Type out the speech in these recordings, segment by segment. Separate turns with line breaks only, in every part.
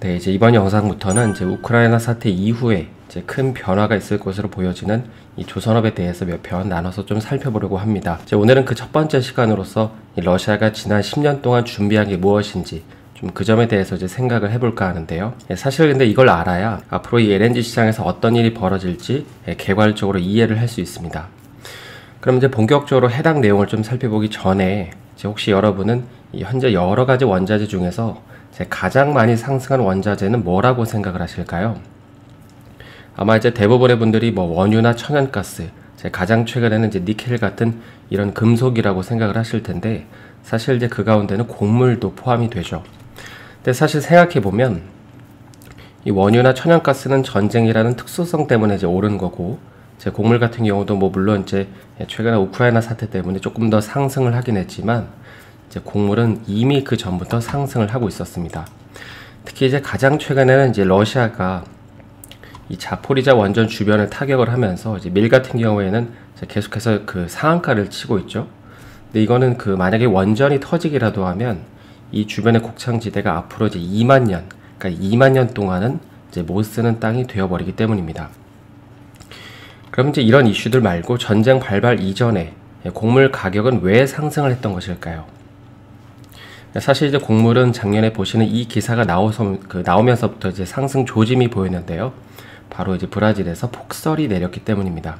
네, 이제 이번 영상부터는 이제 우크라이나 사태 이후에 이제 큰 변화가 있을 것으로 보여지는 이 조선업에 대해서 몇 편 나눠서 좀 살펴보려고 합니다. 이제 오늘은 그 첫 번째 시간으로서 이 러시아가 지난 10년 동안 준비한 게 무엇인지 좀 그 점에 대해서 이제 생각을 해볼까 하는데요. 사실 근데 이걸 알아야 앞으로 이 LNG 시장에서 어떤 일이 벌어질지 개괄적으로 이해를 할 수 있습니다. 그럼 이제 본격적으로 해당 내용을 좀 살펴보기 전에 이제 혹시 여러분은 이 현재 여러 가지 원자재 중에서 가장 많이 상승한 원자재는 뭐라고 생각을 하실까요? 아마 이제 대부분의 분들이 뭐 원유나 천연가스, 가장 최근에는 이제 니켈 같은 이런 금속이라고 생각을 하실 텐데, 사실 이제 그 가운데는 곡물도 포함이 되죠. 근데 사실 생각해 보면 이 원유나 천연가스는 전쟁이라는 특수성 때문에 이제 오른 거고, 제 곡물 같은 경우도 뭐 물론 이제 최근에 우크라이나 사태 때문에 조금 더 상승을 하긴 했지만, 이제 곡물은 이미 그 전부터 상승을 하고 있었습니다. 특히 이제 가장 최근에는 이제 러시아가 이 자포리자 원전 주변을 타격을 하면서 이제 밀 같은 경우에는 계속해서 그 상한가를 치고 있죠. 근데 이거는 그 만약에 원전이 터지기라도 하면 이 주변의 곡창지대가 앞으로 이제 2만 년, 그러니까 2만 년 동안은 이제 못 쓰는 땅이 되어버리기 때문입니다. 그럼 이제 이런 이슈들 말고 전쟁 발발 이전에 곡물 가격은 왜 상승을 했던 것일까요? 사실 이제 곡물은 작년에 보시는 이 기사가 나오면서부터 이제 상승 조짐이 보였는데요. 바로 이제 브라질에서 폭설이 내렸기 때문입니다.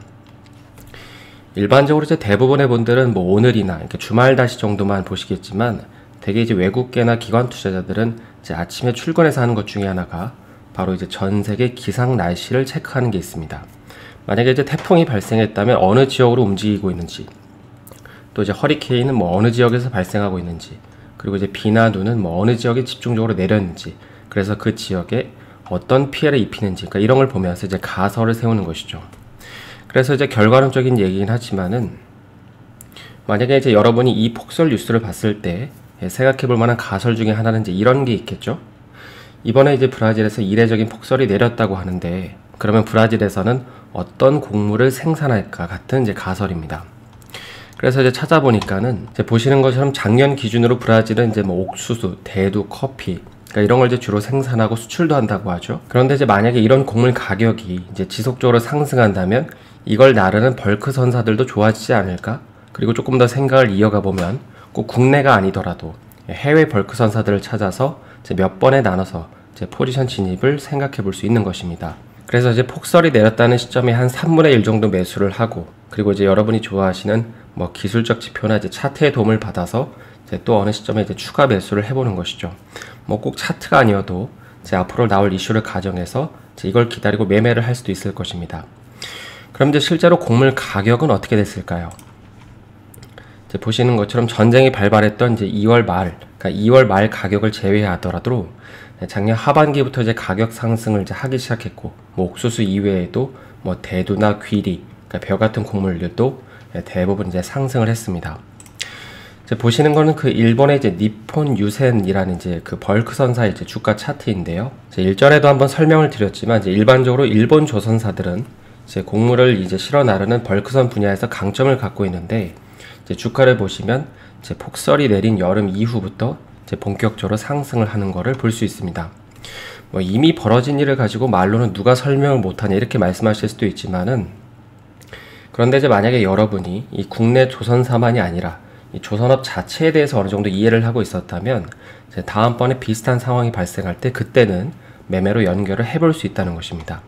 일반적으로 이제 대부분의 분들은 뭐 오늘이나 이렇게 주말 다시 정도만 보시겠지만, 대개 이제 외국계나 기관 투자자들은 이제 아침에 출근해서 하는 것 중에 하나가 바로 이제 전 세계 기상 날씨를 체크하는 게 있습니다. 만약에 이제 태풍이 발생했다면 어느 지역으로 움직이고 있는지, 또 이제 허리케인은 뭐 어느 지역에서 발생하고 있는지, 그리고 이제 비나 눈은 뭐 어느 지역에 집중적으로 내렸는지, 그래서 그 지역에 어떤 피해를 입히는지, 그러니까 이런 걸 보면서 이제 가설을 세우는 것이죠. 그래서 이제 결과론적인 얘기긴 하지만은, 만약에 이제 여러분이 이 폭설 뉴스를 봤을 때 생각해 볼 만한 가설 중에 하나는 이제 이런 게 있겠죠. 이번에 이제 브라질에서 이례적인 폭설이 내렸다고 하는데, 그러면 브라질에서는 어떤 곡물을 생산할까 같은 이제 가설입니다. 그래서 이제 찾아보니까는 이제 보시는 것처럼 작년 기준으로 브라질은 이제 뭐 옥수수, 대두, 커피, 그러니까 이런 걸 이제 주로 생산하고 수출도 한다고 하죠. 그런데 이제 만약에 이런 곡물 가격이 이제 지속적으로 상승한다면 이걸 나르는 벌크 선사들도 좋아지지 않을까? 그리고 조금 더 생각을 이어가 보면 꼭 국내가 아니더라도 해외 벌크 선사들을 찾아서 이제 몇 번에 나눠서 이제 포지션 진입을 생각해 볼 수 있는 것입니다. 그래서 이제 폭설이 내렸다는 시점에 한 3분의 1 정도 매수를 하고, 그리고 이제 여러분이 좋아하시는 뭐 기술적 지표나 이제 차트의 도움을 받아서 이제 또 어느 시점에 이제 추가 매수를 해보는 것이죠. 뭐 꼭 차트가 아니어도 이제 앞으로 나올 이슈를 가정해서 이제 이걸 기다리고 매매를 할 수도 있을 것입니다. 그럼 이제 실제로 곡물 가격은 어떻게 됐을까요? 이제 보시는 것처럼 전쟁이 발발했던 이제 2월 말, 그러니까 2월 말 가격을 제외하더라도 작년 하반기부터 이제 가격 상승을 이제 하기 시작했고, 뭐 옥수수 이외에도 뭐 대두나 귀리, 그러니까 벼 같은 곡물들도 대부분 이제 상승을 했습니다. 이제 보시는 거는 그 일본의 이제 니폰 유센이라는 이제 그 벌크 선사의 이제 주가 차트인데요. 이제 일전에도 한번 설명을 드렸지만, 이제 일반적으로 일본 조선사들은 이제 곡물을 이제 실어 나르는 벌크선 분야에서 강점을 갖고 있는데, 이제 주가를 보시면 이제 폭설이 내린 여름 이후부터 이제 본격적으로 상승을 하는 것을 볼 수 있습니다. 뭐 이미 벌어진 일을 가지고 말로는 누가 설명을 못하냐 이렇게 말씀하실 수도 있지만은, 그런데 이제 만약에 여러분이 이 국내 조선사만이 아니라 이 조선업 자체에 대해서 어느 정도 이해를 하고 있었다면, 이제 다음번에 비슷한 상황이 발생할 때 그때는 매매로 연결을 해볼 수 있다는 것입니다.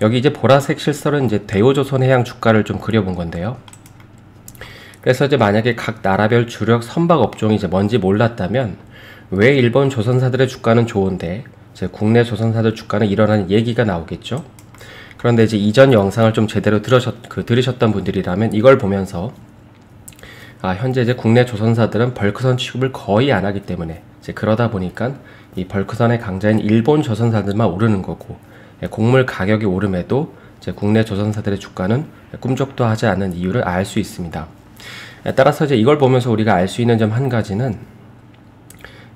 여기 이제 보라색 실설은 이제 대우조선해양 주가를 좀 그려본 건데요. 그래서 이제 만약에 각 나라별 주력 선박 업종이 이제 뭔지 몰랐다면 왜 일본 조선사들의 주가는 좋은데 이제 국내 조선사들 주가는 이러한 얘기가 나오겠죠. 그런데 이제 이전 영상을 좀 제대로 들으셨던 분들이라면 이걸 보면서 현재 이제 국내 조선사들은 벌크선 취급을 거의 안 하기 때문에 이제 그러다 보니까 이 벌크선의 강자인 일본 조선사들만 오르는 거고, 곡물 가격이 오름에도 이제 국내 조선사들의 주가는 꿈쩍도 하지 않는 이유를 알 수 있습니다. 따라서 이제 이걸 보면서 우리가 알 수 있는 점 한 가지는,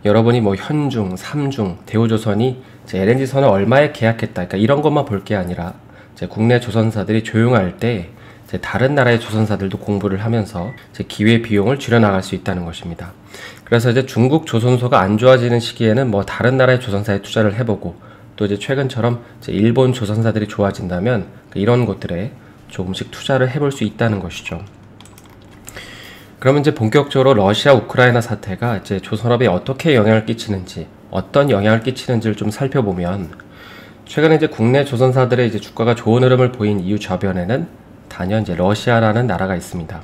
여러분이 뭐 현중, 삼중, 대우조선이 이제 LNG선을 얼마에 계약했다, 그러니까 이런 것만 볼 게 아니라 이제 국내 조선사들이 조용할 때 이제 다른 나라의 조선사들도 공부를 하면서 이제 기회 비용을 줄여나갈 수 있다는 것입니다. 그래서 이제 중국 조선소가 안 좋아지는 시기에는 뭐 다른 나라의 조선사에 투자를 해보고, 또 이제 최근처럼 이제 일본 조선사들이 좋아진다면 이런 곳들에 조금씩 투자를 해볼 수 있다는 것이죠. 그러면 이제 본격적으로 러시아 우크라이나 사태가 이제 조선업에 어떻게 영향을 끼치는지, 어떤 영향을 끼치는지를 좀 살펴보면, 최근에 이제 국내 조선사들의 이제 주가가 좋은 흐름을 보인 이유 저변에는 단연 이제 러시아라는 나라가 있습니다.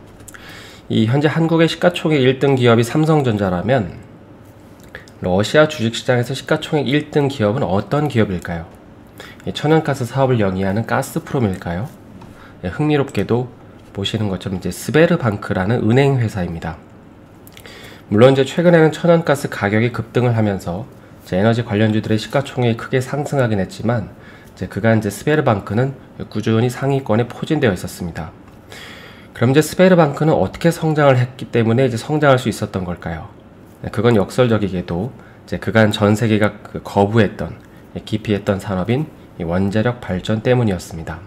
이 현재 한국의 시가총액 1등 기업이 삼성전자라면 러시아 주식시장에서 시가총액 1등 기업은 어떤 기업일까요? 천연가스 사업을 영위하는 가스프롬일까요? 흥미롭게도 보시는 것처럼 이제 스베르방크라는 은행 회사입니다. 물론 이제 최근에는 천연가스 가격이 급등을 하면서 이제 에너지 관련주들의 시가총액이 크게 상승하긴 했지만, 이제 그간 이제 스베르방크는 꾸준히 상위권에 포진되어 있었습니다. 그럼 이제 스베르방크는 어떻게 성장을 했기 때문에 이제 성장할 수 있었던 걸까요? 그건 역설적이게도 이제 그간 전 세계가 거부했던, 기피했던 산업인 원자력 발전 때문이었습니다.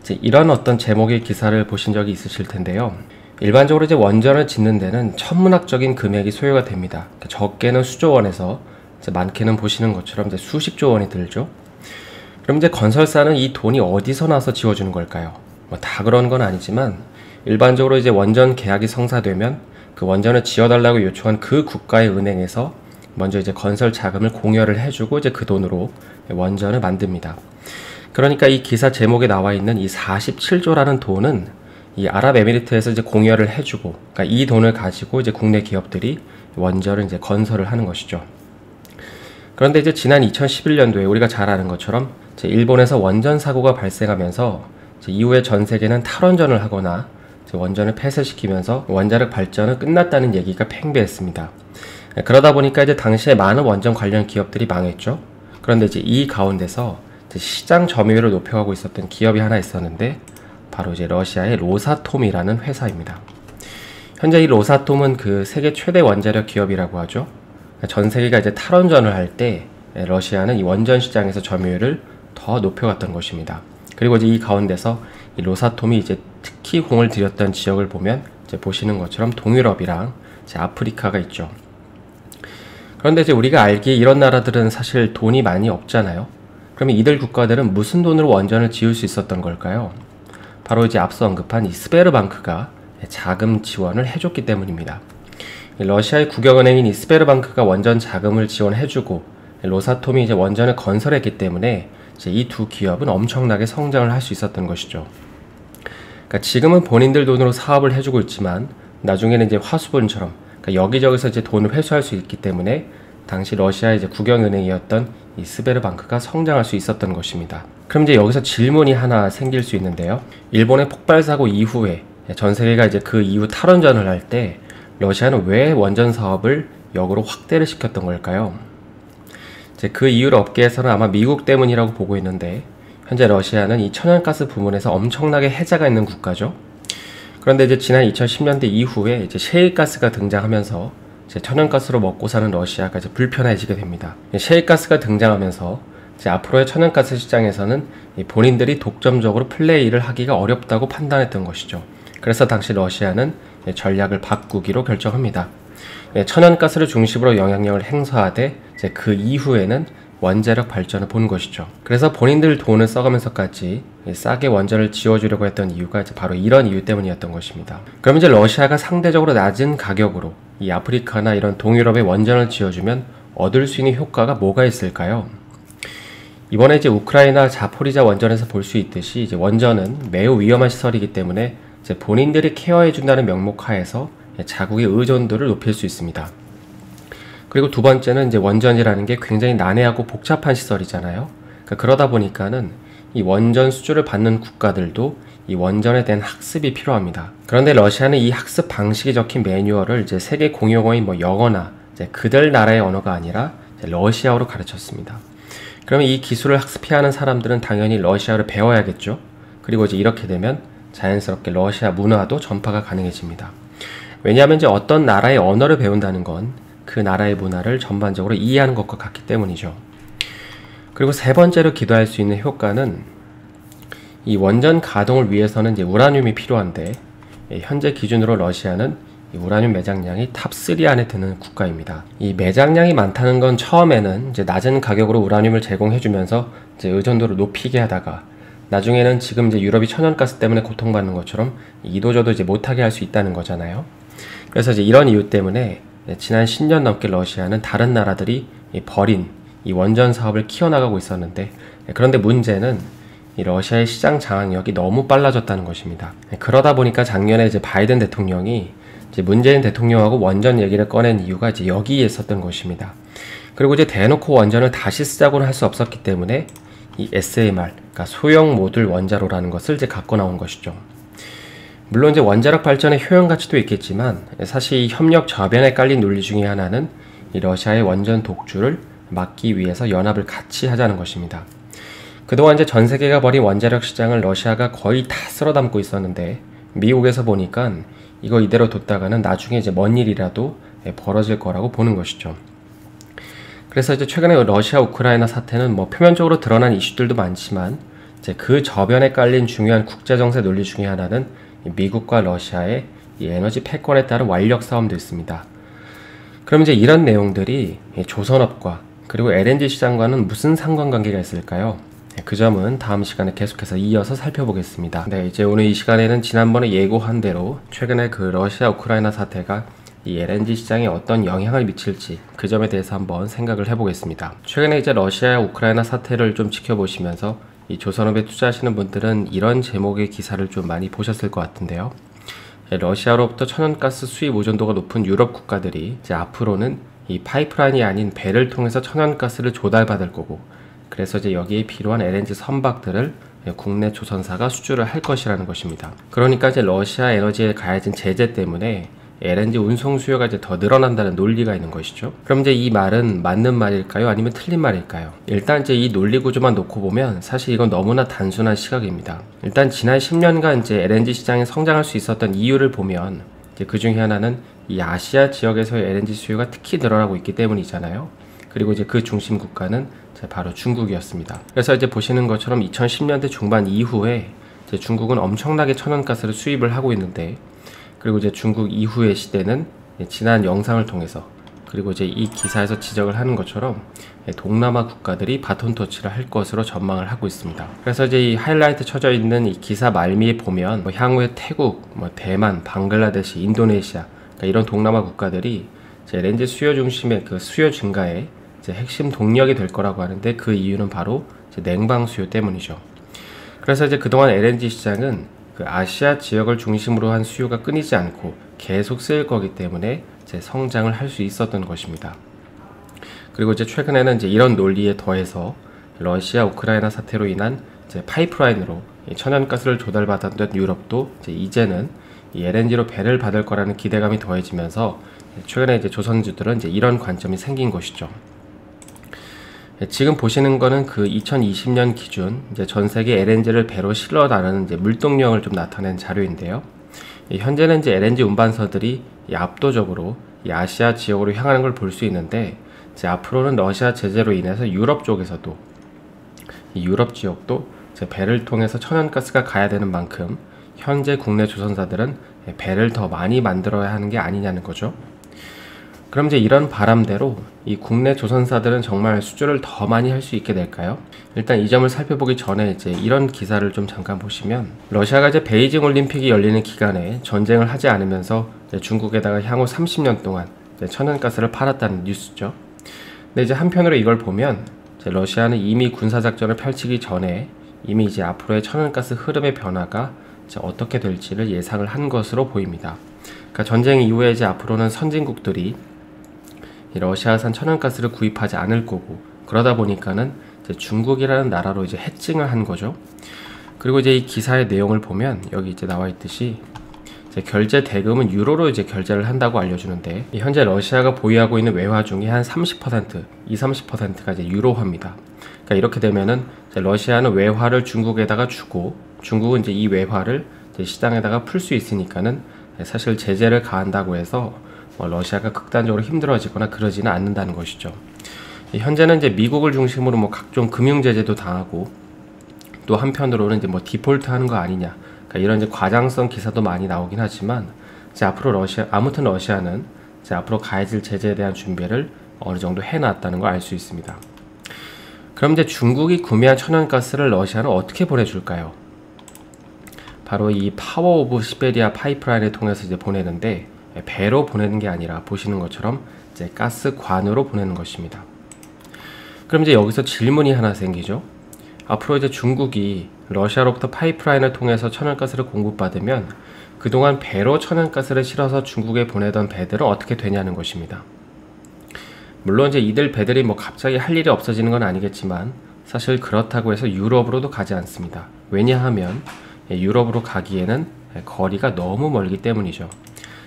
이제 이런 어떤 제목의 기사를 보신 적이 있으실 텐데요. 일반적으로 이제 원전을 짓는 데는 천문학적인 금액이 소요가 됩니다. 적게는 수조 원에서 이제 많게는 보시는 것처럼 이제 수십조 원이 들죠. 그럼 이제 건설사는 이 돈이 어디서 나서 지워주는 걸까요? 뭐 다 그런 건 아니지만, 일반적으로 이제 원전 계약이 성사되면 그 원전을 지어달라고 요청한 그 국가의 은행에서 먼저 이제 건설 자금을 공여를 해주고 이제 그 돈으로 원전을 만듭니다. 그러니까 이 기사 제목에 나와 있는 이 47조라는 돈은 이 아랍에미리트에서 이제 공여를 해주고, 그러니까 이 돈을 가지고 이제 국내 기업들이 원전을 이제 건설을 하는 것이죠. 그런데 이제 지난 2011년도에 우리가 잘 아는 것처럼 이제 일본에서 원전 사고가 발생하면서 이제 이후에 전 세계는 탈원전을 하거나 이제 원전을 폐쇄시키면서 원자력 발전은 끝났다는 얘기가 팽배했습니다. 그러다 보니까 이제 당시에 많은 원전 관련 기업들이 망했죠. 그런데 이제 이 가운데서 이제 시장 점유율을 높여가고 있었던 기업이 하나 있었는데, 바로 이제 러시아의 로사톰이라는 회사입니다. 현재 이 로사톰은 그 세계 최대 원자력 기업이라고 하죠. 전 세계가 이제 탈원전을 할 때 러시아는 이 원전 시장에서 점유율을 더 높여갔던 것입니다. 그리고 이제 이 가운데서 이 로사톰이 이제 특히 공을 들였던 지역을 보면 이제 보시는 것처럼 동유럽이랑 이제 아프리카가 있죠. 그런데 이제 우리가 알기에 이런 나라들은 사실 돈이 많이 없잖아요. 그러면 이들 국가들은 무슨 돈으로 원전을 지을 수 있었던 걸까요? 바로 이제 앞서 언급한 이 스베르방크가 자금 지원을 해줬기 때문입니다. 러시아의 국영은행인 이 스베르방크가 원전 자금을 지원해주고, 로사톰이 이제 원전을 건설했기 때문에 이제 이 두 기업은 엄청나게 성장을 할 수 있었던 것이죠. 그러니까 지금은 본인들 돈으로 사업을 해주고 있지만, 나중에는 이제 화수분처럼, 그러니까 여기저기서 이제 돈을 회수할 수 있기 때문에 당시 러시아의 이제 국영은행이었던 이 스베르방크가 성장할 수 있었던 것입니다. 그럼 이제 여기서 질문이 하나 생길 수 있는데요. 일본의 폭발 사고 이후에 전 세계가 이제 그 이후 탈원전을 할 때 러시아는 왜 원전 사업을 역으로 확대를 시켰던 걸까요? 이제 그 이유를 업계에서는 아마 미국 때문이라고 보고 있는데, 현재 러시아는 이 천연가스 부문에서 엄청나게 해자가 있는 국가죠. 그런데 이제 지난 2010년대 이후에 이제 셰일가스가 등장하면서 이제 천연가스로 먹고 사는 러시아가 이제 불편해지게 됩니다. 셰일가스가 등장하면서 이제 앞으로의 천연가스 시장에서는 본인들이 독점적으로 플레이를 하기가 어렵다고 판단했던 것이죠. 그래서 당시 러시아는 전략을 바꾸기로 결정합니다. 천연가스를 중심으로 영향력을 행사하되 이제 그 이후에는 원자력 발전을 본 것이죠. 그래서 본인들 돈을 써가면서까지 싸게 원전을 지어주려고 했던 이유가 이제 바로 이런 이유 때문이었던 것입니다. 그럼 이제 러시아가 상대적으로 낮은 가격으로 이 아프리카나 이런 동유럽에 원전을 지어주면 얻을 수 있는 효과가 뭐가 있을까요? 이번에 이제 우크라이나 자포리자 원전에서 볼 수 있듯이 이제 원전은 매우 위험한 시설이기 때문에 이제 본인들이 케어해준다는 명목 하에서 자국의 의존도를 높일 수 있습니다. 그리고 두 번째는 이제 원전이라는 게 굉장히 난해하고 복잡한 시설이잖아요. 그러다 보니까는 이 원전 수주를 받는 국가들도 이 원전에 대한 학습이 필요합니다. 그런데 러시아는 이 학습 방식이 적힌 매뉴얼을 이제 세계 공용어인 뭐 영어나 이제 그들 나라의 언어가 아니라 이제 러시아어로 가르쳤습니다. 그러면 이 기술을 학습해야 하는 사람들은 당연히 러시아어를 배워야겠죠. 그리고 이제 이렇게 되면 자연스럽게 러시아 문화도 전파가 가능해집니다. 왜냐하면 이제 어떤 나라의 언어를 배운다는 건 그 나라의 문화를 전반적으로 이해하는 것과 같기 때문이죠. 그리고 세 번째로 기대할 수 있는 효과는 이 원전 가동을 위해서는 이제 우라늄이 필요한데, 현재 기준으로 러시아는 이 우라늄 매장량이 탑3 안에 드는 국가입니다. 이 매장량이 많다는 건 처음에는 이제 낮은 가격으로 우라늄을 제공해주면서 이제 의존도를 높이게 하다가 나중에는 지금 이제 유럽이 천연가스 때문에 고통받는 것처럼 이도저도 이제 못하게 할 수 있다는 거잖아요. 그래서 이제 이런 이유 때문에 지난 10년 넘게 러시아는 다른 나라들이 버린 이 원전 사업을 키워나가고 있었는데, 그런데 문제는 이 러시아의 시장 장악력이 너무 빨라졌다는 것입니다. 그러다 보니까 작년에 이제 바이든 대통령이 이제 문재인 대통령하고 원전 얘기를 꺼낸 이유가 이제 여기에 있었던 것입니다. 그리고 이제 대놓고 원전을 다시 쓰자고는 할 수 없었기 때문에 이 SMR, 그러니까 소형 모듈 원자로라는 것을 이제 갖고 나온 것이죠. 물론 이제 원자력 발전의 효용 가치도 있겠지만 사실 이 협력 저변에 깔린 논리 중에 하나는 이 러시아의 원전 독주를 막기 위해서 연합을 같이 하자는 것입니다. 그동안 이제 전 세계가 벌인 원자력 시장을 러시아가 거의 다 쓸어 담고 있었는데 미국에서 보니까 이거 이대로 뒀다가는 나중에 이제 뭔 일이라도 벌어질 거라고 보는 것이죠. 그래서 이제 최근에 러시아 우크라이나 사태는 뭐 표면적으로 드러난 이슈들도 많지만 이제 그 저변에 깔린 중요한 국제 정세 논리 중에 하나는 미국과 러시아의 이 에너지 패권에 따른 완력 싸움도 있습니다. 그럼 이제 이런 내용들이 조선업과 그리고 LNG 시장과는 무슨 상관관계가 있을까요? 그 점은 다음 시간에 계속해서 이어서 살펴보겠습니다. 네, 이제 오늘 이 시간에는 지난번에 예고한 대로 최근에 그 러시아 우크라이나 사태가 이 LNG 시장에 어떤 영향을 미칠지 그 점에 대해서 한번 생각을 해보겠습니다. 최근에 이제 러시아 우크라이나 사태를 좀 지켜보시면서 이 조선업에 투자하시는 분들은 이런 제목의 기사를 좀 많이 보셨을 것 같은데요. 러시아로부터 천연가스 수입 의존도가 높은 유럽 국가들이 이제 앞으로는 이 파이프라인이 아닌 배를 통해서 천연가스를 조달받을 거고, 그래서 이제 여기에 필요한 LNG 선박들을 국내 조선사가 수주를 할 것이라는 것입니다. 그러니까 이제 러시아 에너지에 가해진 제재 때문에 LNG 운송 수요가 이제 더 늘어난다는 논리가 있는 것이죠. 그럼 이제 이 말은 맞는 말일까요? 아니면 틀린 말일까요? 일단 이제 이 논리 구조만 놓고 보면 사실 이건 너무나 단순한 시각입니다. 일단 지난 10년간 이제 LNG 시장이 성장할 수 있었던 이유를 보면 이제 그 중에 하나는 이 아시아 지역에서의 LNG 수요가 특히 늘어나고 있기 때문이잖아요. 그리고 이제 그 중심 국가는 이제 바로 중국이었습니다. 그래서 이제 보시는 것처럼 2010년대 중반 이후에 이제 중국은 엄청나게 천연가스를 수입을 하고 있는데, 그리고 이제 중국 이후의 시대는 지난 영상을 통해서 그리고 이제 이 기사에서 지적을 하는 것처럼 동남아 국가들이 바톤 터치를 할 것으로 전망을 하고 있습니다. 그래서 이제 이 하이라이트 쳐져 있는 이 기사 말미에 보면 뭐 향후에 태국, 뭐 대만, 방글라데시, 인도네시아, 그러니까 이런 동남아 국가들이 이제 LNG 수요 중심의 그 수요 증가에 이제 핵심 동력이 될 거라고 하는데, 그 이유는 바로 이제 냉방 수요 때문이죠. 그래서 이제 그동안 LNG 시장은 그 아시아 지역을 중심으로 한 수요가 끊이지 않고 계속 쓰일 거기 때문에 이제 성장을 할 수 있었던 것입니다. 그리고 이제 최근에는 이제 이런 논리에 더해서 러시아 우크라이나 사태로 인한 이제 파이프라인으로 천연가스를 조달받았던 유럽도 이제는 이 LNG로 배를 받을 거라는 기대감이 더해지면서 최근에 이제 조선주들은 이제 이런 관점이 생긴 것이죠. 지금 보시는 거는 그 2020년 기준 이제 전 세계 LNG를 배로 실어 나르는 이제 물동량을 좀 나타낸 자료인데요. 현재는 이제 LNG 운반선들이 압도적으로 이 아시아 지역으로 향하는 걸 볼 수 있는데, 이제 앞으로는 러시아 제재로 인해서 유럽 쪽에서도 이 유럽 지역도 이제 배를 통해서 천연가스가 가야 되는 만큼 현재 국내 조선사들은 배를 더 많이 만들어야 하는 게 아니냐는 거죠. 그럼 이제 이런 바람대로 이 국내 조선사들은 정말 수주를 더 많이 할 수 있게 될까요? 일단 이 점을 살펴보기 전에 이제 이런 기사를 좀 잠깐 보시면, 러시아가 이제 베이징 올림픽이 열리는 기간에 전쟁을 하지 않으면서 중국에다가 향후 30년 동안 천연가스를 팔았다는 뉴스죠. 근데 이제 한편으로 이걸 보면 이제 러시아는 이미 군사작전을 펼치기 전에 이미 이제 앞으로의 천연가스 흐름의 변화가 이제 어떻게 될지를 예상을 한 것으로 보입니다. 그러니까 전쟁 이후에 이제 앞으로는 선진국들이 이 러시아산 천연가스를 구입하지 않을 거고, 그러다 보니까는 이제 중국이라는 나라로 이제 해칭을 한 거죠. 그리고 이제 이 기사의 내용을 보면 여기 이제 나와 있듯이 이제 결제 대금은 유로로 이제 결제를 한다고 알려주는데, 현재 러시아가 보유하고 있는 외화 중에 한 30%, 30%가 이제 유로화입니다. 그러니까 이렇게 되면은 이제 러시아는 외화를 중국에다가 주고, 중국은 이제 이 외화를 이제 시장에다가 풀 수 있으니까는 사실 제재를 가한다고 해서 러시아가 극단적으로 힘들어지거나 그러지는 않는다는 것이죠. 현재는 이제 미국을 중심으로 뭐 각종 금융 제재도 당하고, 또 한편으로는 이제 뭐 디폴트 하는 거 아니냐, 그러니까 이런 이제 과장성 기사도 많이 나오긴 하지만 이제 앞으로 아무튼 러시아는 이제 앞으로 가해질 제재에 대한 준비를 어느 정도 해놨다는 걸 알 수 있습니다. 그럼 이제 중국이 구매한 천연가스를 러시아는 어떻게 보내줄까요? 바로 이 파워 오브 시베리아 파이프라인을 통해서 이제 보내는데, 배로 보내는 게 아니라 보시는 것처럼 이제 가스관으로 보내는 것입니다. 그럼 이제 여기서 질문이 하나 생기죠. 앞으로 이제 중국이 러시아로부터 파이프라인을 통해서 천연가스를 공급받으면 그동안 배로 천연가스를 실어서 중국에 보내던 배들은 어떻게 되냐는 것입니다. 물론 이제 이들 배들이 뭐 갑자기 할 일이 없어지는 건 아니겠지만 사실 그렇다고 해서 유럽으로도 가지 않습니다. 왜냐하면 유럽으로 가기에는 거리가 너무 멀기 때문이죠.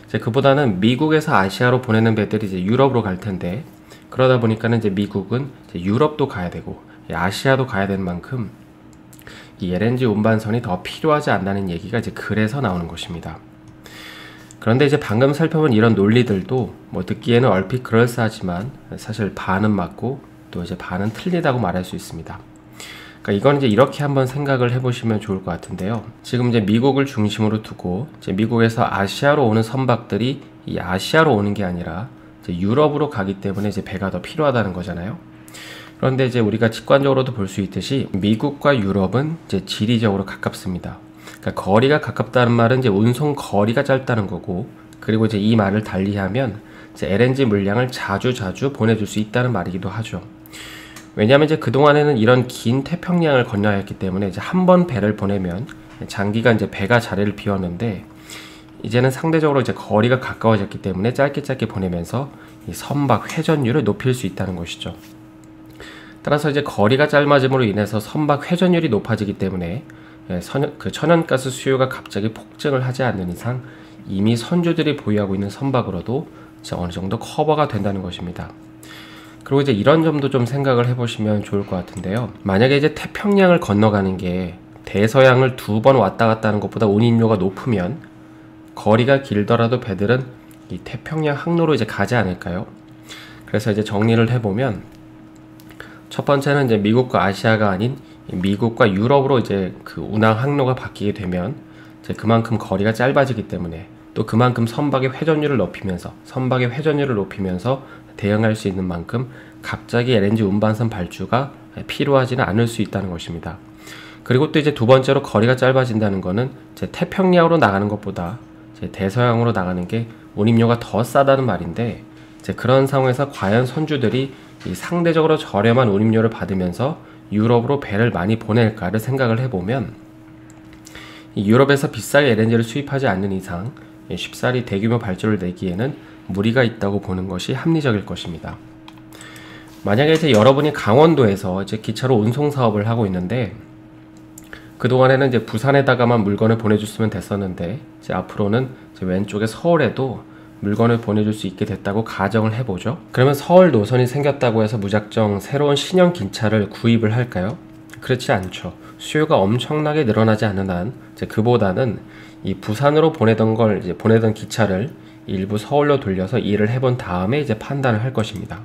이제 그보다는 미국에서 아시아로 보내는 배들이 이제 유럽으로 갈 텐데, 그러다 보니까는 이제 미국은 이제 유럽도 가야 되고 아시아도 가야 되는 만큼 이 LNG 운반선이 더 필요하지 않다는 얘기가 이제 그래서 나오는 것입니다. 그런데 이제 방금 살펴본 이런 논리들도 뭐 듣기에는 얼핏 그럴싸하지만 사실 반은 맞고 또 이제 반은 틀리다고 말할 수 있습니다. 그러니까 이건 이제 이렇게 한번 생각을 해보시면 좋을 것 같은데요. 지금 이제 미국을 중심으로 두고 이제 미국에서 아시아로 오는 선박들이 이 아시아로 오는 게 아니라 이제 유럽으로 가기 때문에 이제 배가 더 필요하다는 거잖아요. 그런데 이제 우리가 직관적으로도 볼 수 있듯이 미국과 유럽은 이제 지리적으로 가깝습니다. 그러니까 거리가 가깝다는 말은 이제 운송 거리가 짧다는 거고, 그리고 이제 이 말을 달리하면 이제 LNG 물량을 자주 보내줄 수 있다는 말이기도 하죠. 왜냐하면 이제 그동안에는 이런 긴 태평양을 건너야 했기 때문에 이제 한 번 배를 보내면 장기간 이제 배가 자리를 비웠는데, 이제는 상대적으로 이제 거리가 가까워졌기 때문에 짧게 보내면서 이 선박 회전율을 높일 수 있다는 것이죠. 따라서 이제 거리가 짧아짐으로 인해서 선박 회전율이 높아지기 때문에 그 천연가스 수요가 갑자기 폭증을 하지 않는 이상 이미 선주들이 보유하고 있는 선박으로도 이제 어느 정도 커버가 된다는 것입니다. 그리고 이제 이런 점도 좀 생각을 해보시면 좋을 것 같은데요. 만약에 이제 태평양을 건너가는 게 대서양을 2번 왔다 갔다 하는 것보다 운임료가 높으면 거리가 길더라도 배들은 이 태평양 항로로 이제 가지 않을까요? 그래서 이제 정리를 해보면, 첫 번째는 이제 미국과 아시아가 아닌 미국과 유럽으로 이제 그 운항 항로가 바뀌게 되면 이제 그만큼 거리가 짧아지기 때문에, 또 그만큼 선박의 회전율을 높이면서 대응할 수 있는 만큼 갑자기 LNG 운반선 발주가 필요하지는 않을 수 있다는 것입니다. 그리고 또 이제 두 번째로 거리가 짧아진다는 거는 이제 태평양으로 나가는 것보다 이제 대서양으로 나가는 게 운임료가 더 싸다는 말인데, 이제 그런 상황에서 과연 선주들이 이 상대적으로 저렴한 운임료를 받으면서 유럽으로 배를 많이 보낼까를 생각을 해보면, 이 유럽에서 비싸게 LNG를 수입하지 않는 이상 쉽사리 대규모 발주를 내기에는 무리가 있다고 보는 것이 합리적일 것입니다. 만약에 이제 여러분이 강원도에서 이제 기차로 운송 사업을 하고 있는데, 그동안에는 이제 부산에다가만 물건을 보내줬으면 됐었는데 이제 앞으로는 이제 왼쪽에 서울에도 물건을 보내줄 수 있게 됐다고 가정을 해보죠. 그러면 서울 노선이 생겼다고 해서 무작정 새로운 신형 기차를 구입을 할까요? 그렇지 않죠. 수요가 엄청나게 늘어나지 않는 한 이제 그보다는 이 부산으로 보내던 기차를 일부 서울로 돌려서 일을 해본 다음에 이제 판단을 할 것입니다.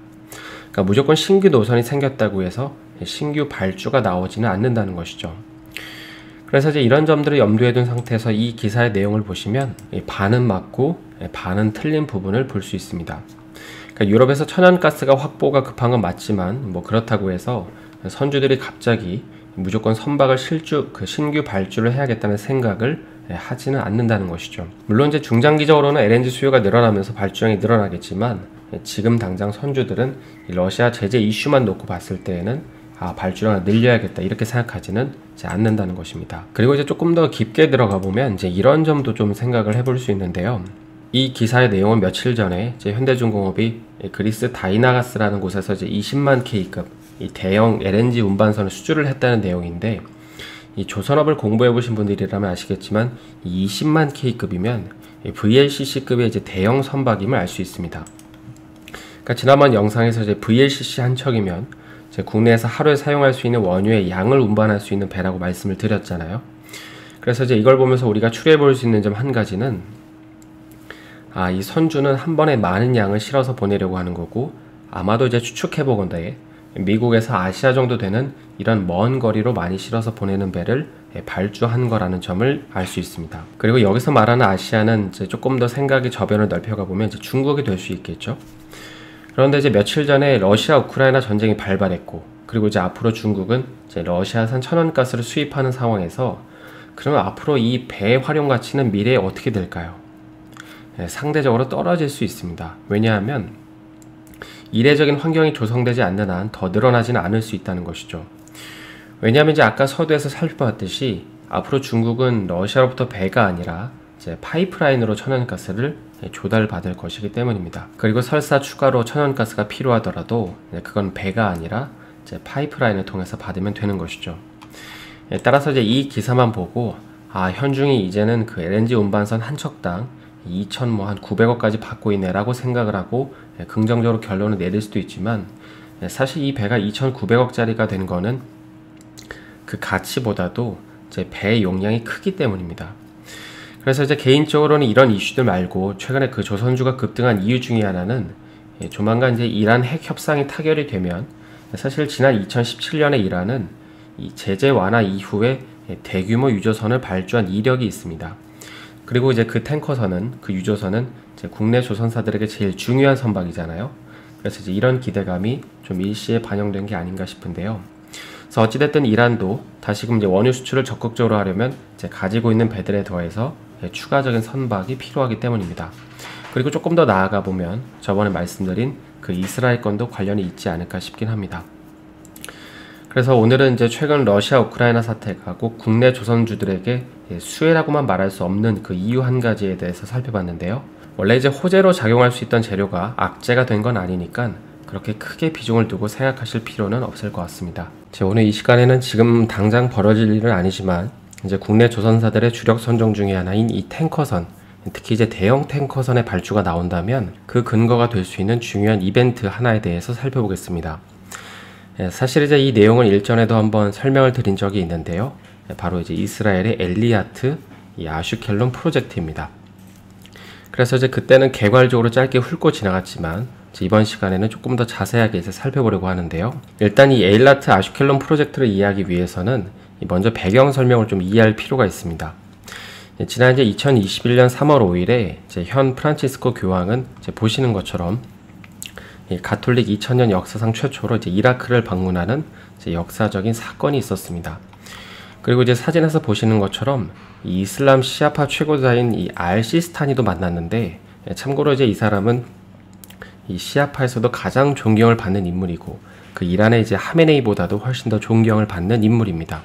그러니까 무조건 신규 노선이 생겼다고 해서 신규 발주가 나오지는 않는다는 것이죠. 그래서 이제 이런 점들을 염두에 둔 상태에서 이 기사의 내용을 보시면 반은 맞고 반은 틀린 부분을 볼 수 있습니다. 그러니까 유럽에서 천연가스가 확보가 급한 건 맞지만 뭐 그렇다고 해서 선주들이 갑자기 무조건 선박을 신규 발주를 해야겠다는 생각을 하지는 않는다는 것이죠. 물론 이제 중장기적으로는 LNG 수요가 늘어나면서 발주량이 늘어나겠지만, 지금 당장 선주들은 러시아 제재 이슈만 놓고 봤을 때에는 발주량을 늘려야겠다 이렇게 생각하지는 이제 않는다는 것입니다. 그리고 이제 조금 더 깊게 들어가 보면 이제 이런 점도 좀 생각을 해볼 수 있는데요. 이 기사의 내용은 며칠 전에 이제 현대중공업이 그리스 다이나가스라는 곳에서 이제 20만 K급 이 대형 LNG 운반선을 수주를 했다는 내용인데, 이 조선업을 공부해 보신 분들이라면 아시겠지만 이 20만 K급이면 VLCC급의 이제 대형 선박임을 알 수 있습니다. 그러니까 지난번 영상에서 이제 VLCC 한 척이면 이제 국내에서 하루에 사용할 수 있는 원유의 양을 운반할 수 있는 배라고 말씀을 드렸잖아요. 그래서 이제 이걸 보면서 우리가 추려해 볼 수 있는 점 한 가지는, 이 선주는 한 번에 많은 양을 실어서 보내려고 하는 거고, 아마도 이제 추측해 보건대 미국에서 아시아 정도 되는 이런 먼 거리로 많이 실어서 보내는 배를 발주한 거라는 점을 알 수 있습니다. 그리고 여기서 말하는 아시아는 이제 조금 더 생각의 저변을 넓혀가 보면 이제 중국이 될 수 있겠죠. 그런데 이제 며칠 전에 러시아 우크라이나 전쟁이 발발했고, 그리고 이제 앞으로 중국은 이제 러시아산 천연가스를 수입하는 상황에서, 그러면 앞으로 이 배의 활용 가치는 미래에 어떻게 될까요? 상대적으로 떨어질 수 있습니다. 왜냐하면 이례적인 환경이 조성되지 않는 한 더 늘어나지는 않을 수 있다는 것이죠. 왜냐하면 이제 아까 서두에서 살펴봤듯이 앞으로 중국은 러시아로부터 배가 아니라 이제 파이프라인으로 천연가스를 조달받을 것이기 때문입니다. 그리고 설사 추가로 천연가스가 필요하더라도 그건 배가 아니라 이제 파이프라인을 통해서 받으면 되는 것이죠. 따라서 이제 이 기사만 보고 현중이 이제는 그 LNG 운반선 한 척당 2,900억까지 받고 있네 라고 생각을 하고 긍정적으로 결론을 내릴 수도 있지만, 사실 이 배가 2,900억짜리가 된 거는 그 가치보다도 이제 배의 용량이 크기 때문입니다. 그래서 이제 개인적으로는 이런 이슈들 말고 최근에 그 조선주가 급등한 이유 중에 하나는 조만간 이제 이란 핵 협상이 타결이 되면, 사실 지난 2017년에 이란은 이 제재 완화 이후에 대규모 유조선을 발주한 이력이 있습니다. 그리고 이제 그 탱커선은, 그 유조선은 이제 국내 조선사들에게 제일 중요한 선박이잖아요. 그래서 이제 이런 기대감이 좀 일시에 반영된 게 아닌가 싶은데요. 그래서 어찌됐든 이란도 다시금 이제 원유 수출을 적극적으로 하려면 이제 가지고 있는 배들에 더해서 추가적인 선박이 필요하기 때문입니다. 그리고 조금 더 나아가 보면 저번에 말씀드린 그 이스라엘 건도 관련이 있지 않을까 싶긴 합니다. 그래서 오늘은 이제 최근 러시아 우크라이나 사태가 꼭 국내 조선주들에게 수혜라고만 말할 수 없는 그 이유 한 가지에 대해서 살펴봤는데요. 원래 이제 호재로 작용할 수 있던 재료가 악재가 된 건 아니니까 그렇게 크게 비중을 두고 생각하실 필요는 없을 것 같습니다. 오늘 이 시간에는 지금 당장 벌어질 일은 아니지만 이제 국내 조선사들의 주력 선종 중에 하나인 이 탱커선, 특히 이제 대형 탱커선의 발주가 나온다면 그 근거가 될 수 있는 중요한 이벤트 하나에 대해서 살펴보겠습니다. 사실 이제 이 내용을 일전에도 한번 설명을 드린 적이 있는데요. 바로 이제 이스라엘의 엘리아트 이 아슈켈론 프로젝트입니다. 그래서 이제 그때는 개괄적으로 짧게 훑고 지나갔지만 이번 시간에는 조금 더 자세하게 이제 살펴보려고 하는데요. 일단 이 엘리아트 아슈켈론 프로젝트를 이해하기 위해서는 먼저 배경 설명을 좀 이해할 필요가 있습니다. 지난 이제 2021년 3월 5일에 이제 현 프란치스코 교황은 이제 보시는 것처럼 가톨릭 2000년 역사상 최초로 이제 이라크를 방문하는 이제 역사적인 사건이 있었습니다. 그리고 이제 사진에서 보시는 것처럼 이 이슬람 시아파 최고자인 이 알시스타니도 만났는데, 참고로 이제 이 사람은 이 시아파에서도 가장 존경을 받는 인물이고 그 이란의 이제 하메네이보다도 훨씬 더 존경을 받는 인물입니다.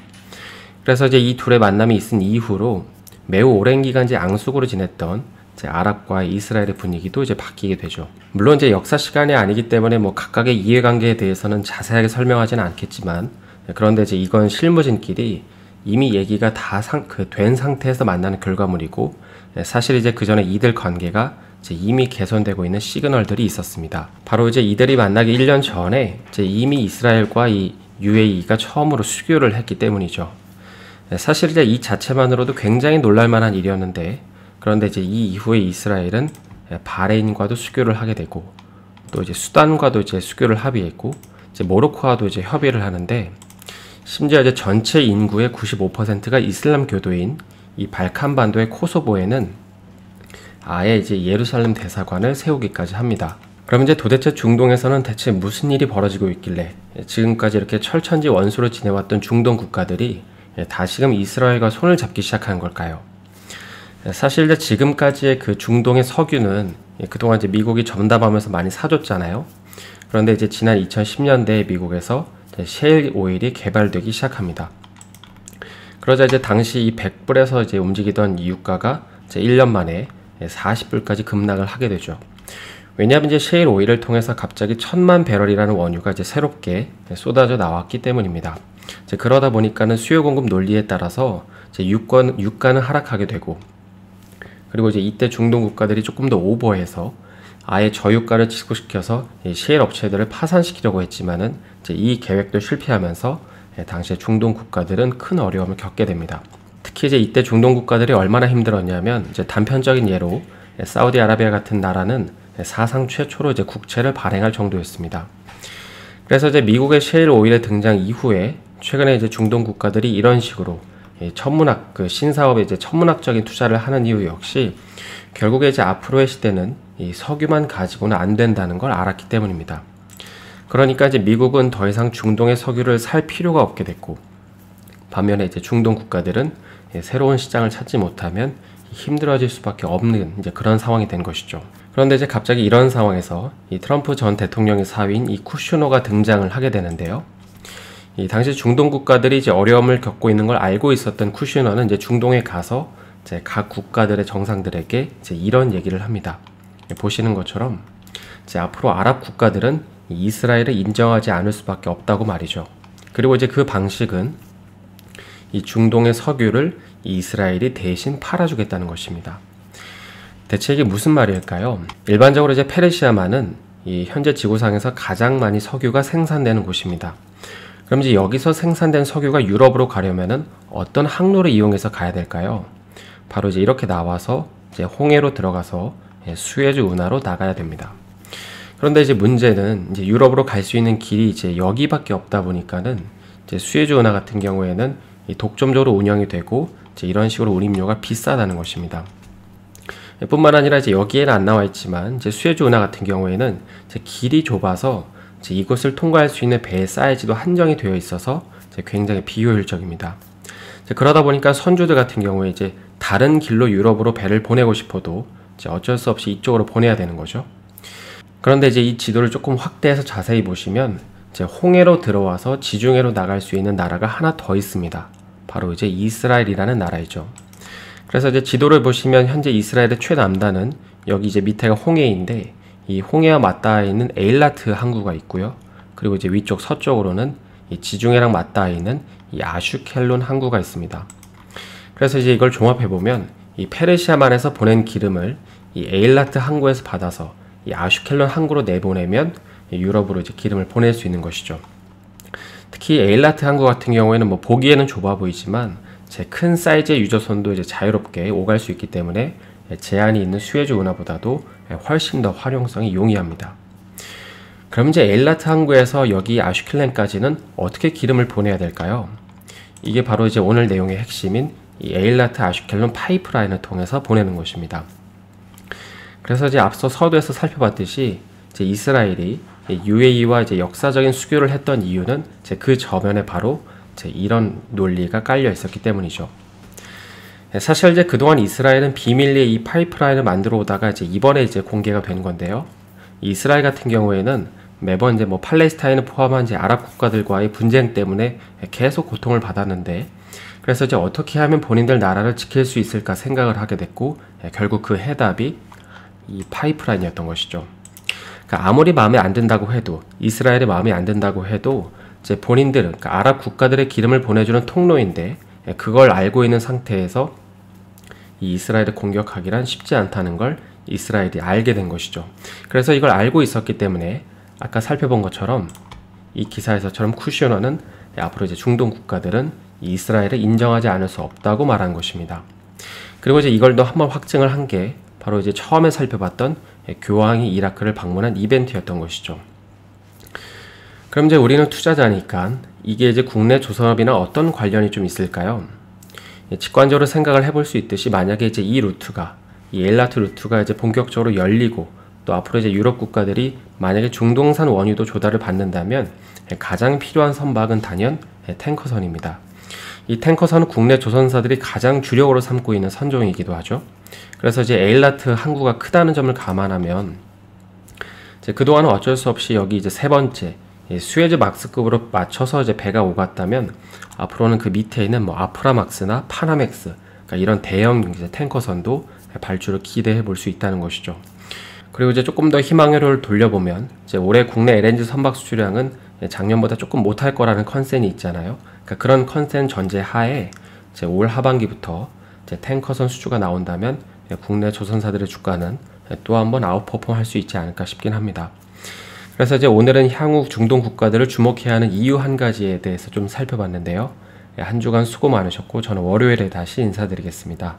그래서 이제 이 둘의 만남이 있은 이후로 매우 오랜 기간 이제 앙숙으로 지냈던 이제 아랍과 이스라엘의 분위기도 이제 바뀌게 되죠. 물론 이제 역사 시간이 아니기 때문에 뭐 각각의 이해관계에 대해서는 자세하게 설명하지는 않겠지만, 그런데 이제 이건 실무진끼리 이미 얘기가 다 된 상태에서 만나는 결과물이고, 사실 이제 그 전에 이들 관계가 이제 이미 개선되고 있는 시그널들이 있었습니다. 바로 이제 이들이 만나기 1년 전에 이제 이미 이스라엘과 이 UAE가 처음으로 수교를 했기 때문이죠. 사실 이제 이 자체만으로도 굉장히 놀랄만한 일이었는데, 그런데 이제 이 이후에 이스라엘은 바레인과도 수교를 하게 되고, 또 이제 수단과도 이제 수교를 합의했고, 이제 모로코와도 이제 협의를 하는데, 심지어 이제 전체 인구의 95%가 이슬람 교도인 이 발칸반도의 코소보에는 아예 이제 예루살렘 대사관을 세우기까지 합니다. 그럼 이제 도대체 중동에서는 대체 무슨 일이 벌어지고 있길래 지금까지 이렇게 철천지 원수로 지내왔던 중동 국가들이 다시금 이스라엘과 손을 잡기 시작한 걸까요? 사실 이제 지금까지의 그 중동의 석유는 그동안 이제 미국이 전담하면서 많이 사줬잖아요. 그런데 이제 지난 2010년대에 미국에서 셰일 오일이 개발되기 시작합니다. 그러자 이제 당시 이 100불에서 이제 움직이던 이 유가가 이제 1년 만에 40불까지 급락을 하게 되죠. 왜냐하면 이제 셰일 오일을 통해서 갑자기 1000만 배럴이라는 원유가 이제 새롭게 쏟아져 나왔기 때문입니다. 이제 그러다 보니까는 수요 공급 논리에 따라서 이제 유가는 하락하게 되고, 그리고 이제 이때 중동 국가들이 조금 더 오버해서 아예 저유가를 지속시켜서 셰일 업체들을 파산시키려고 했지만은 이제 이 계획도 실패하면서 당시에 중동 국가들은 큰 어려움을 겪게 됩니다. 특히 이제 이때 중동 국가들이 얼마나 힘들었냐면, 이제 단편적인 예로 사우디아라비아 같은 나라는 사상 최초로 이제 국채를 발행할 정도였습니다. 그래서 이제 미국의 셰일 오일의 등장 이후에 최근에 이제 중동 국가들이 이런 식으로 천문학 그 신사업에 이제 천문학적인 투자를 하는 이유 역시 결국에 이제 앞으로의 시대는 이 석유만 가지고는 안 된다는 걸 알았기 때문입니다. 그러니까 이제 미국은 더 이상 중동의 석유를 살 필요가 없게 됐고, 반면에 이제 중동 국가들은 새로운 시장을 찾지 못하면 힘들어질 수밖에 없는 이제 그런 상황이 된 것이죠. 그런데 이제 갑자기 이런 상황에서 이 트럼프 전 대통령의 사위인 이 쿠슈너가 등장을 하게 되는데요. 이 당시 중동 국가들이 이제 어려움을 겪고 있는 걸 알고 있었던 쿠슈너는 이제 중동에 가서 이제 각 국가들의 정상들에게 이제 이런 얘기를 합니다. 보시는 것처럼 이제 앞으로 아랍 국가들은 이스라엘을 인정하지 않을 수밖에 없다고 말이죠. 그리고 이제 그 방식은 이 중동의 석유를 이스라엘이 대신 팔아주겠다는 것입니다. 대체 이게 무슨 말일까요? 일반적으로 이제 페르시아만은 이 현재 지구상에서 가장 많이 석유가 생산되는 곳입니다. 그럼 이제 여기서 생산된 석유가 유럽으로 가려면은 어떤 항로를 이용해서 가야 될까요? 바로 이제 이렇게 나와서 이제 홍해로 들어가서 수에즈 운하로 나가야 됩니다. 그런데 이제 문제는 이제 유럽으로 갈 수 있는 길이 이제 여기밖에 없다 보니까는 이제 수에즈 운하 같은 경우에는 이 독점적으로 운영이 되고 이제 이런 식으로 운임료가 비싸다는 것입니다. 뿐만 아니라 이제 여기에는 안 나와 있지만 이제 수에즈 운하 같은 경우에는 이제 길이 좁아서 이제 이곳을 통과할 수 있는 배의 사이즈도 한정이 되어 있어서 이제 굉장히 비효율적입니다. 그러다 보니까 선주들 같은 경우에 이제 다른 길로 유럽으로 배를 보내고 싶어도 이제 어쩔 수 없이 이쪽으로 보내야 되는 거죠. 그런데 이제 이 지도를 조금 확대해서 자세히 보시면 이제 홍해로 들어와서 지중해로 나갈 수 있는 나라가 하나 더 있습니다. 바로 이제 이스라엘이라는 나라이죠. 그래서 이제 지도를 보시면 현재 이스라엘의 최남단은 여기 이제 밑에가 홍해인데 이 홍해와 맞닿아 있는 에일라트 항구가 있고요. 그리고 이제 위쪽 서쪽으로는 이 지중해랑 맞닿아 있는 이 아슈켈론 항구가 있습니다. 그래서 이제 이걸 종합해 보면 이 페르시아만에서 보낸 기름을 이 에일라트 항구에서 받아서 이 아슈켈론 항구로 내보내면 유럽으로 이제 기름을 보낼 수 있는 것이죠. 특히 에일라트 항구 같은 경우에는 뭐 보기에는 좁아 보이지만 제 큰 사이즈의 유조선도 이제 자유롭게 오갈 수 있기 때문에 제한이 있는 수에즈 운하보다도 훨씬 더 활용성이 용이합니다. 그럼 이제 에일라트 항구에서 여기 아슈켈론까지는 어떻게 기름을 보내야 될까요? 이게 바로 이제 오늘 내용의 핵심인 이 에일라트 아슈켈론 파이프라인을 통해서 보내는 것입니다. 그래서 이제 앞서 서두에서 살펴봤듯이 이제 이스라엘이 UAE와 이제 역사적인 수교를 했던 이유는 이제 그 저면에 바로 이제 이런 논리가 깔려 있었기 때문이죠. 사실 이제 그동안 이스라엘은 비밀리에 이 파이프라인을 만들어 오다가 이제 이번에 이제 공개가 된 건데요. 이스라엘 같은 경우에는 매번 이제 뭐 팔레스타인을 포함한 이제 아랍 국가들과의 분쟁 때문에 계속 고통을 받았는데, 그래서 이제 어떻게 하면 본인들 나라를 지킬 수 있을까 생각을 하게 됐고, 결국 그 해답이 이 파이프라인이었던 것이죠. 그러니까 아무리 마음에 안 든다고 해도, 이스라엘의 마음에 안 든다고 해도 이제 본인들은 그러니까 아랍 국가들의 기름을 보내주는 통로인데 그걸 알고 있는 상태에서 이 이스라엘을 공격하기란 쉽지 않다는 걸 이스라엘이 알게 된 것이죠. 그래서 이걸 알고 있었기 때문에 아까 살펴본 것처럼 이 기사에서처럼 쿠셔너는 앞으로 이제 중동 국가들은 이스라엘을 인정하지 않을 수 없다고 말한 것입니다. 그리고 이제 이걸 또 한번 확증을 한 게 바로 이제 처음에 살펴봤던 교황이 이라크를 방문한 이벤트였던 것이죠. 그럼 이제 우리는 투자자니까 이게 이제 국내 조선업이나 어떤 관련이 좀 있을까요? 직관적으로 생각을 해볼 수 있듯이 만약에 이제 이 루트가, 이 에일라트 루트가 이제 본격적으로 열리고 또 앞으로 이제 유럽 국가들이 만약에 중동산 원유도 조달을 받는다면 가장 필요한 선박은 단연 탱커선입니다. 이 탱커선은 국내 조선사들이 가장 주력으로 삼고 있는 선종이기도 하죠. 그래서 이제 에일라트 항구가 크다는 점을 감안하면 이제 그동안은 어쩔 수 없이 여기 이제 세 번째 수에즈 막스급으로 맞춰서 이제 배가 오갔다면 앞으로는 그 밑에 있는 뭐 아프라막스나 파나맥스, 그러니까 이런 대형 이제 탱커선도 발주를 기대해 볼 수 있다는 것이죠. 그리고 이제 조금 더 희망회로를 돌려보면 이제 올해 국내 LNG 선박 수출량은 작년보다 조금 못할 거라는 컨센이 있잖아요. 그러니까 그런 컨센 전제 하에 이제 올 하반기부터 이제 탱커선 수주가 나온다면 국내 조선사들의 주가는 또 한번 아웃퍼폼 할 수 있지 않을까 싶긴 합니다. 그래서 이제 오늘은 향후 중동 국가들을 주목해야 하는 이유 한 가지에 대해서 좀 살펴봤는데요. 한 주간 수고 많으셨고 저는 월요일에 다시 인사드리겠습니다.